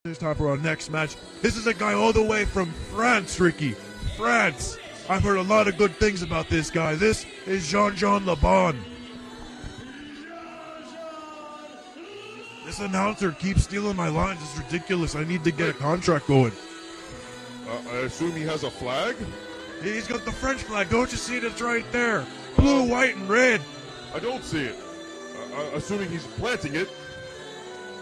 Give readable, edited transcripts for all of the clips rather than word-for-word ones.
It's time for our next match. This is a guy all the way from France, Ricky. France. I've heard a lot of good things about this guy. This is Jean Jean LeBon. This announcer keeps stealing my lines. It's ridiculous. I need to get a contract going. I assume he has a flag? He's got the French flag. Don't you see it? It's right there. Blue, white, and red. I don't see it. Assuming he's planting it.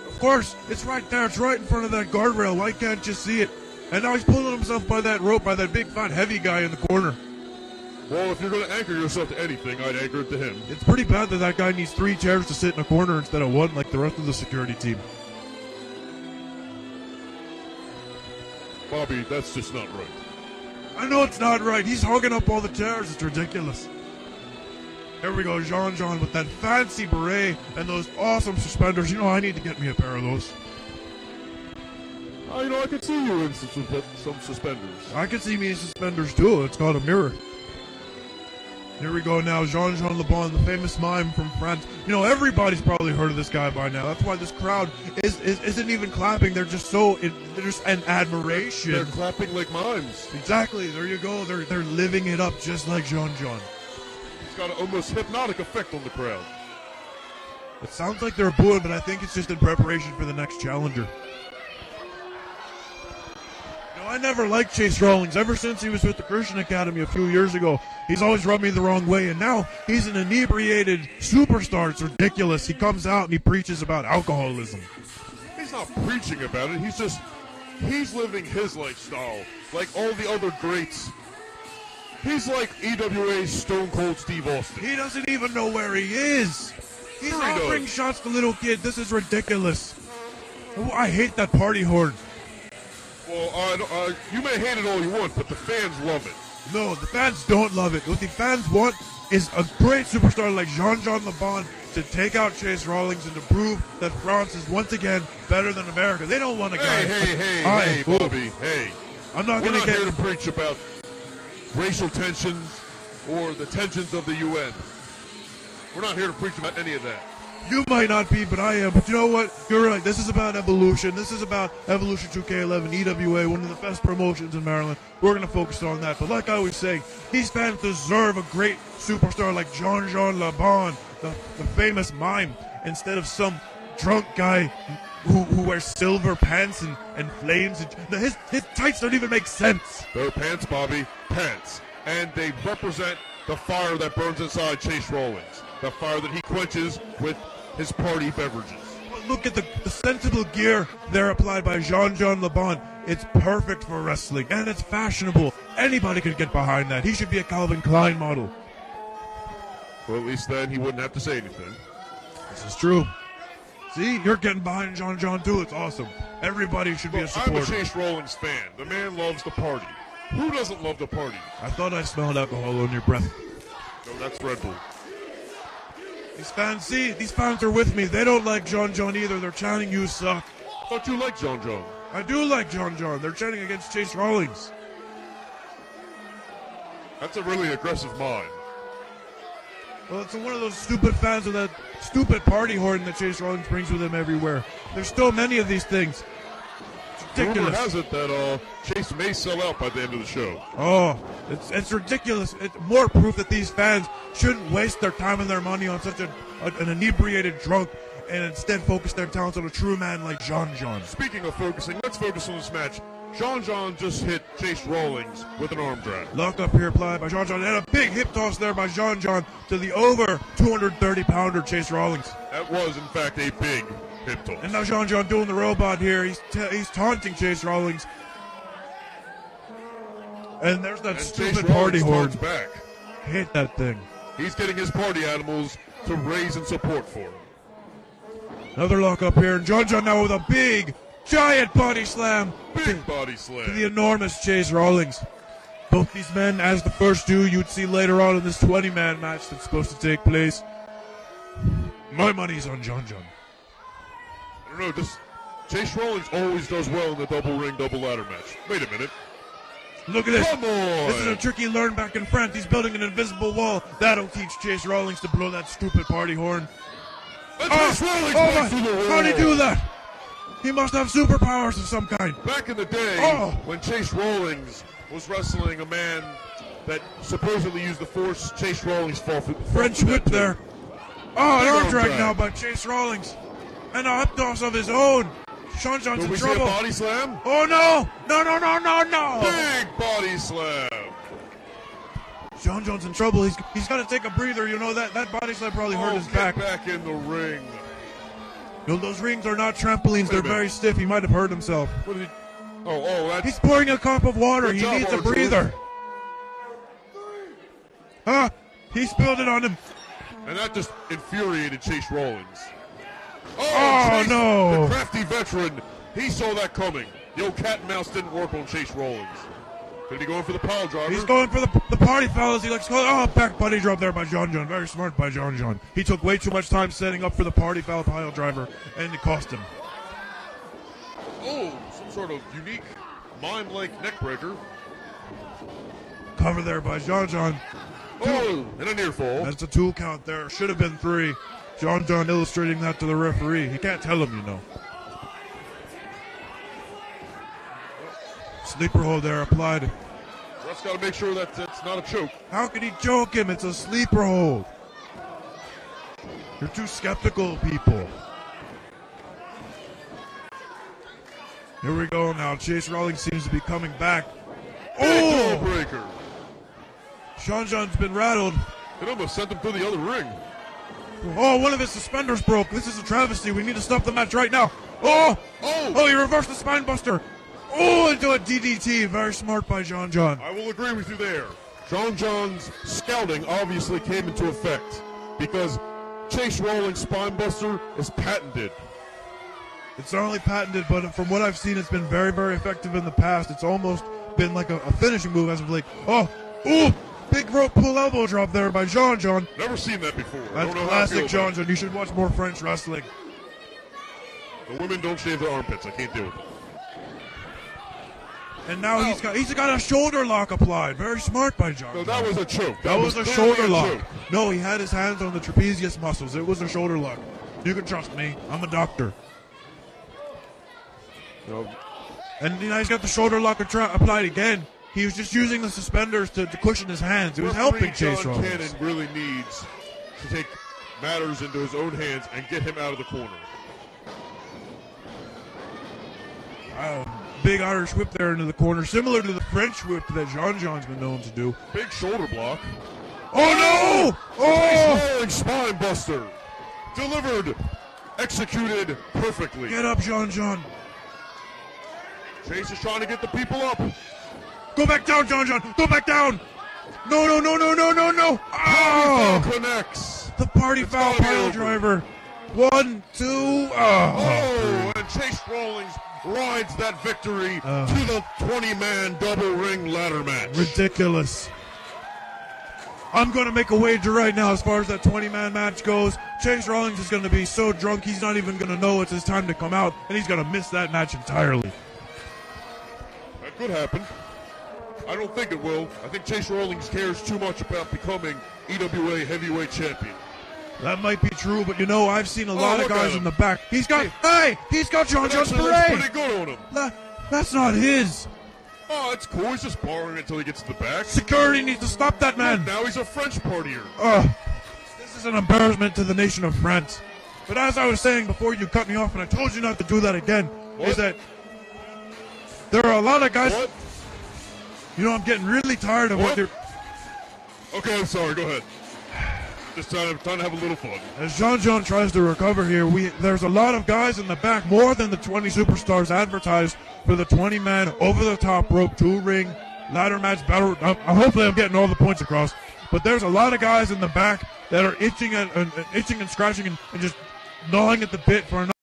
Of course, it's right there. It's right in front of that guardrail. Why can't you see it? And now he's pulling himself by that rope, by that big, fat, heavy guy in the corner. Well, if you're going to anchor yourself to anything, I'd anchor it to him. It's pretty bad that that guy needs 3 chairs to sit in a corner instead of 1 like the rest of the security team. Bobby, that's just not right. I know it's not right. He's hogging up all the chairs. It's ridiculous. There we go, Jean Jean with that fancy beret and those awesome suspenders. You know, I need to get me a pair of those. You know, I could see you in some suspenders. I could see me in suspenders too. It's called a mirror. Here we go now, Jean Jean LeBon, the famous mime from France. You know, everybody's probably heard of this guy by now. That's why this crowd isn't even clapping. They're just they're just in admiration. They're clapping like mimes. Exactly. There you go. They're living it up just like Jean Jean. It's got an almost hypnotic effect on the crowd. It sounds like they're booing, but I think it's just in preparation for the next challenger. I never liked Chace Rawlings. Ever since he was with the Christian Academy a few years ago, he's always rubbed me the wrong way, and now he's an inebriated superstar. It's ridiculous. He comes out and he preaches about alcoholism. He's not preaching about it. He's living his lifestyle like all the other greats. He's like EWA's Stone Cold Steve Austin. He doesn't even know where he is. He's offering shots to little kids. This is ridiculous. Oh, I hate that party horn. Well, you may hate it all you want, but the fans love it. No, the fans don't love it. What the fans want is a great superstar like Jean Jean LeBon to take out Chace Rawlings and to prove that France is once again better than America. They don't want a guy. Hey, Bobby, hey. I'm not We're going to not here to preach about racial tensions or the tensions of the UN. We're not here to preach about any of that. You might not be, but I am. But you know what? You're right. This is about evolution. This is about Evolution 2K11, EWA, one of the best promotions in Maryland. We're going to focus on that. But like I was saying, these fans deserve a great superstar like Jean Jean LeBon, the famous mime, instead of some drunk guy who wears silver pants and flames. His tights don't even make sense. They're pants, Bobby. Pants. And they represent the fire that burns inside Chace Rawlings. The fire that he quenches with his party beverages. Look at the sensible gear there applied by Jean Jean LeBon. It's perfect for wrestling, and it's fashionable. Anybody could get behind that. He should be a Calvin Klein model. Well, at least then he wouldn't have to say anything. This is true. See, you're getting behind Jean Jean too. It's awesome. Everybody should be a supporter. I'm a Chace Rawlings fan. The man loves the party. Who doesn't love the party? I thought I smelled alcohol on your breath. No, that's Red Bull. These fans are with me. They don't like Jean Jean either. They're chanting, "You suck." I thought you liked Jean Jean. I do like Jean Jean. They're chanting against Chace Rawlings. That's a really aggressive mind. Well, it's one of those stupid fans with that stupid party horn that Chace Rawlings brings with him everywhere. There's so many of these things. It's ridiculous. Rumor has it that Chace may sell out by the end of the show. Oh, it's ridiculous. It's more proof that these fans shouldn't waste their time and their money on such an inebriated drunk and instead focus their talents on a true man like Jean Jean. Speaking of focusing, let's focus on this match. Jean Jean just hit Chace Rawlings with an arm drag. Lock up here applied by Jean Jean and a big hip toss there by Jean Jean to the over 230-pounder Chace Rawlings. That was, in fact, a big hip toss. And now Jean Jean doing the robot here. He's taunting Chace Rawlings. And there's that stupid party horn. Back. Hit that thing. He's getting his party animals to raise and support for him. Another lock up here, and Jean Jean now with a big, giant body slam. Body slam. To the enormous Chace Rawlings. Both these men, as the first two you'd see later on in this 20-man match that's supposed to take place. My money's on Jean Jean. I don't know, Chace Rawlings always does well in the double ring, double ladder match. Wait a minute. Look at this. Come on. This is a trick he learned back in France. He's building an invisible wall. That'll teach Chace Rawlings to blow that stupid party horn. Chace Rawlings how'd he do that? He must have superpowers of some kind. Back in the day, when Chace Rawlings was wrestling a man that supposedly used the Force, Chace Rawlings fought for French whip there. Oh, an arm drag now by Chace Rawlings. And a up toss of his own. Jean Jean's in trouble. See a body slam? Oh, no. No. Big body slam. Jean Jean's in trouble. He's got to take a breather. You know, that body slam probably hurt his back. Back in the ring. You know, those rings are not trampolines. They're very stiff. He might have hurt himself. What did he... that's... He's pouring a cup of water. He needs a breather. He spilled it on him. And that just infuriated Chace Rawlings. Chace, no. The crafty veteran, he saw that coming. The old cat and mouse didn't work on Chace Rawlings. Could he be going for the pile driver? He's going for the party foul, as he likes to call it. Back body drop there by Jean Jean. Very smart by Jean Jean. He took way too much time setting up for the party foul pile driver, and it cost him. Some sort of unique mime-like neck breaker. Cover there by Jean Jean. And a near fall. That's a 2 count there. Should have been 3. Jean Jean illustrating that to the referee. He can't tell him, you know. Sleeper hold there applied. Russ got to make sure that it's not a choke. How can he choke him? It's a sleeper hold. You're too skeptical, people. Here we go now. Chace Rawlings seems to be coming back. Big breaker. Jean Jean's been rattled. It almost sent him to the other ring. One of his suspenders broke. This is a travesty. We need to stop the match right now. He reversed the spine buster. Into a DDT. Very smart by Jean Jean. I will agree with you there. Jean Jean's scouting obviously came into effect because Chace Rawlings' spine buster is patented. It's not only patented, but from what I've seen, it's been very, very effective in the past. It's almost been like a finishing move as of late. Big rope pull elbow drop there by Jean Jean. Never seen that before. That's classic Jean Jean. You should watch more French wrestling. The women don't shave their armpits. I can't do it. And now he's got a shoulder lock applied. Very smart by Jean. No, that was a choke. That was a shoulder lock. No, he had his hands on the trapezius muscles. It was a shoulder lock. You can trust me. I'm a doctor. No. And now he's got the shoulder lock applied again. He was just using the suspenders to cushion his hands. It was helping Chace Rawlings. Cannon really needs to take matters into his own hands and get him out of the corner. Big Irish whip there into the corner, similar to the French whip that Jean Jean's been known to do. Big shoulder block. No! Rolling spine buster. Delivered. Executed perfectly. Get up, Jean Jean. Chace is trying to get the people up. Go back down, Jean Jean. Go back down. No. Connects. The party foul pile driver. 1, 2. And Chace Rawlings rides that victory to the 20-man double ring ladder match. Ridiculous. I'm going to make a wager right now as far as that 20-man match goes. Chace Rawlings is going to be so drunk he's not even going to know it's his time to come out, and he's going to miss that match entirely. That could happen. I don't think it will. I think Chace Rawlings cares too much about becoming EWA heavyweight champion. That might be true, but you know, I've seen a lot of guys in the back. He's got Jean Jean's Looks parade. pretty good on him. That's not his. Oh, it's cool. He's just borrowing it until he gets to the back. Security needs to stop that man. Now he's a French partier. This is an embarrassment to the nation of France. But as I was saying before you cut me off, and I told you not to do that again, is that there are a lot of guys. What? You know, I'm getting really tired of what you're. Okay, I'm sorry. Go ahead. Just trying to have a little fun. As Jean Jean tries to recover here, there's a lot of guys in the back, more than the 20 superstars advertised for the 20-man over-the-top rope 2-ring ladder match battle. Hopefully I'm getting all the points across. But there's a lot of guys in the back that are itching and scratching and just gnawing at the bit for another